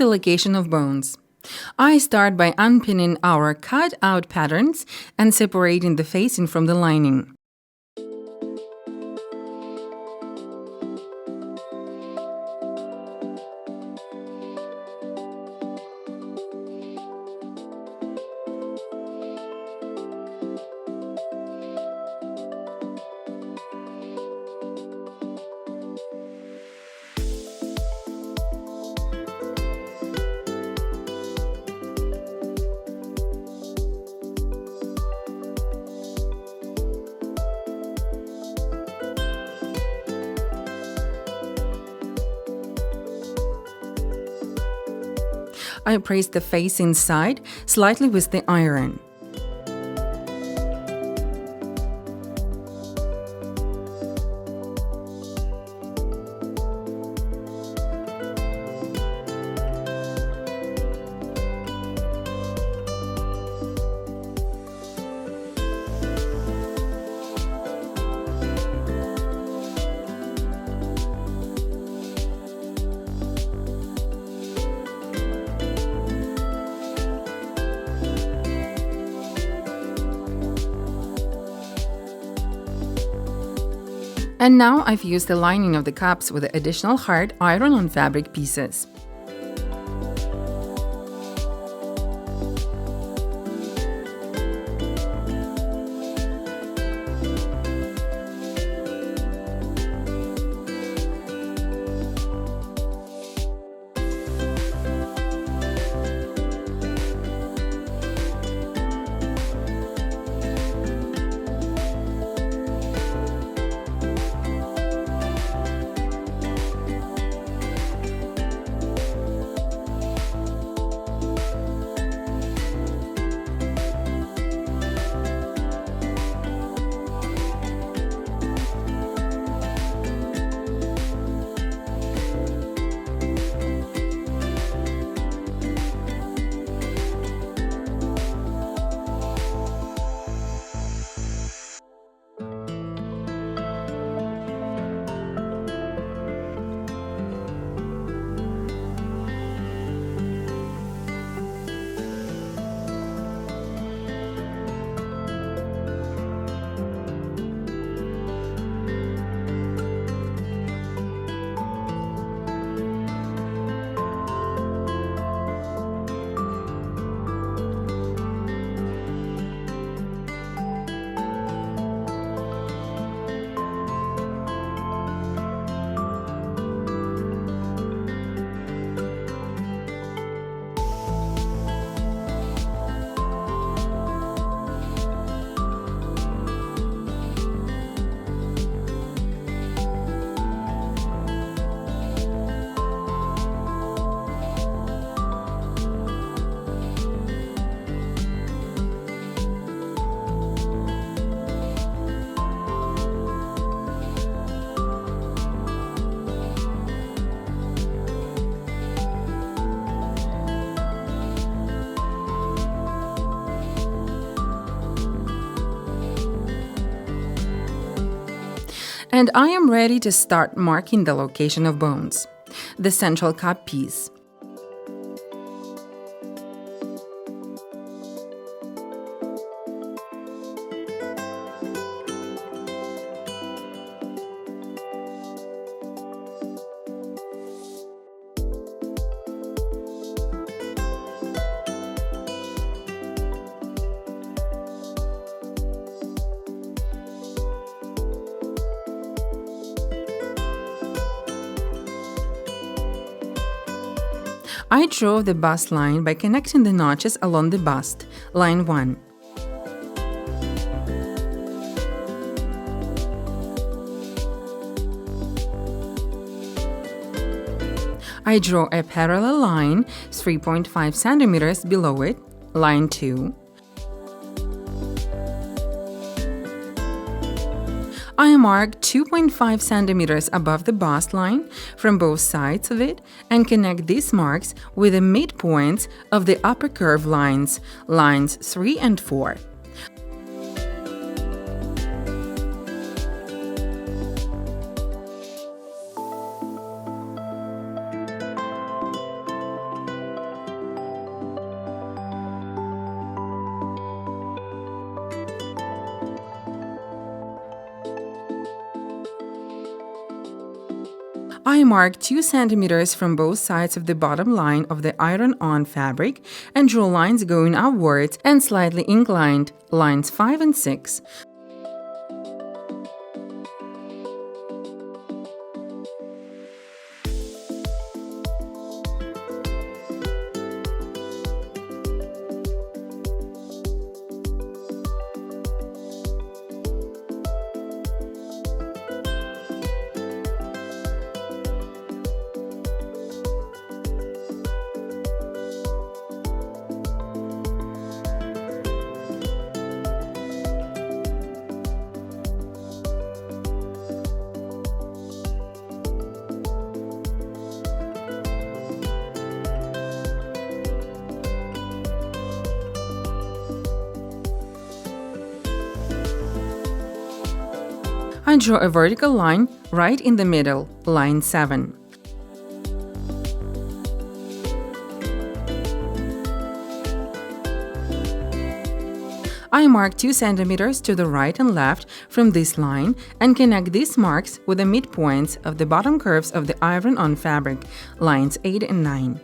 the location of bones. I start by unpinning our cut-out patterns and separating the facing from the lining. I press the face inside slightly with the iron. And now I've used the lining of the cups with additional hard iron-on fabric pieces. And I am ready to start marking the location of bones. The central cup piece. I draw the bust line by connecting the notches along the bust, line 1. I draw a parallel line 3.5 centimeters below it, line 2. I mark 2.5 centimeters above the bust line from both sides of it and connect these marks with the midpoints of the upper curve lines, lines 3 and 4. I mark 2 centimeters from both sides of the bottom line of the iron-on fabric and draw lines going upwards and slightly inclined, lines 5 and 6. I draw a vertical line right in the middle, line 7. I mark 2 centimeters to the right and left from this line and connect these marks with the midpoints of the bottom curves of the iron-on fabric, lines 8 and 9.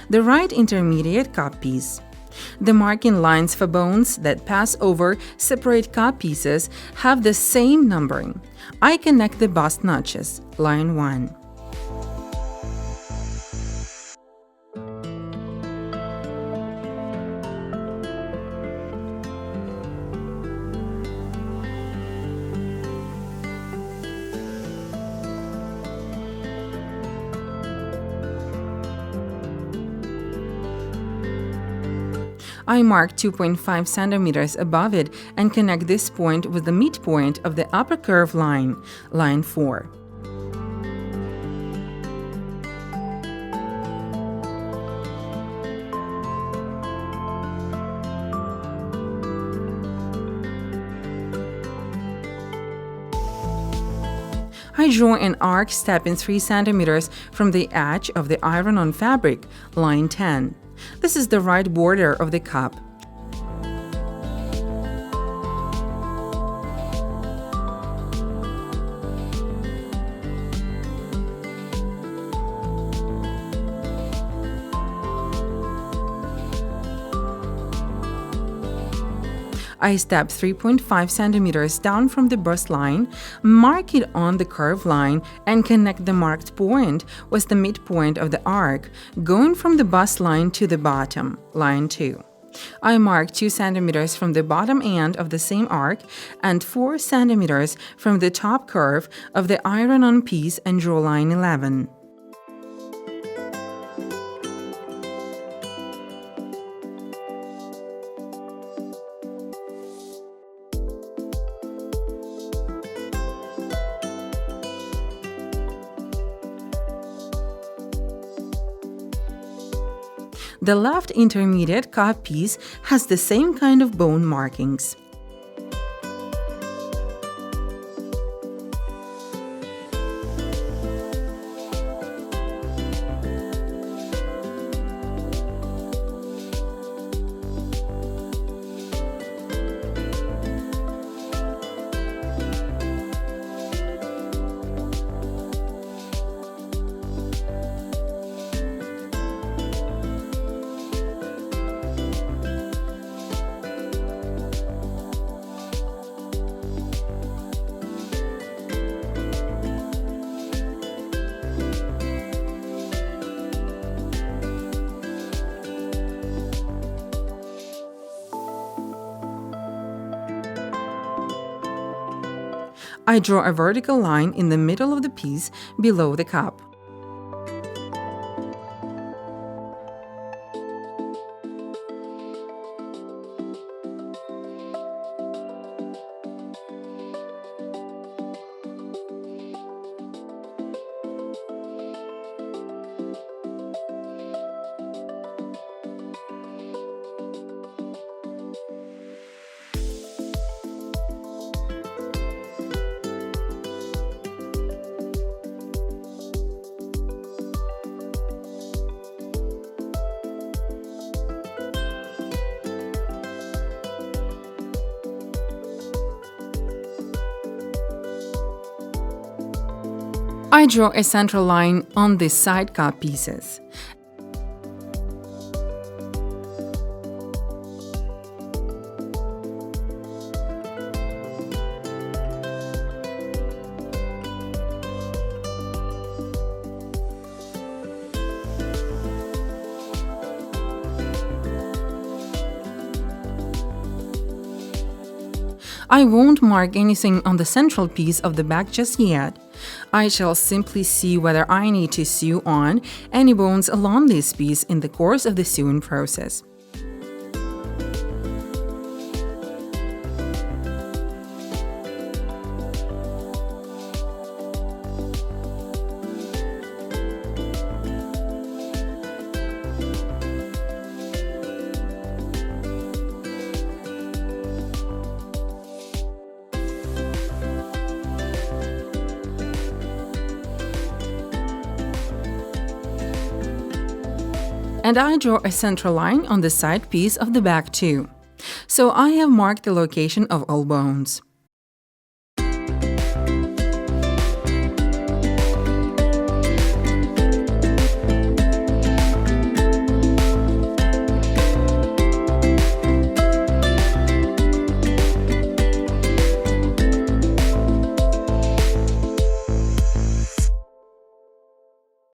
The right intermediate cup piece. The marking lines for bones that pass over separate cup pieces have the same numbering. I connect the bust notches, line 1. I mark 2.5 centimeters above it and connect this point with the midpoint of the upper curve line, line 4. I draw an arc stepping 3 centimeters from the edge of the iron-on fabric, line 10. This is the right border of the cup. I step 3.5 centimeters down from the bust line, mark it on the curved line, and connect the marked point with the midpoint of the arc, going from the bust line to the bottom, line 2. I mark 2 centimeters from the bottom end of the same arc and 4 centimeters from the top curve of the iron-on piece and draw line 11. The left intermediate cup piece has the same kind of bone markings. I draw a vertical line in the middle of the piece below the cup. I draw a central line on the side cut pieces. I won't mark anything on the central piece of the back just yet. I shall simply see whether I need to sew on any bones along this piece in the course of the sewing process. And I draw a central line on the side piece of the back too. So I have marked the location of all bones.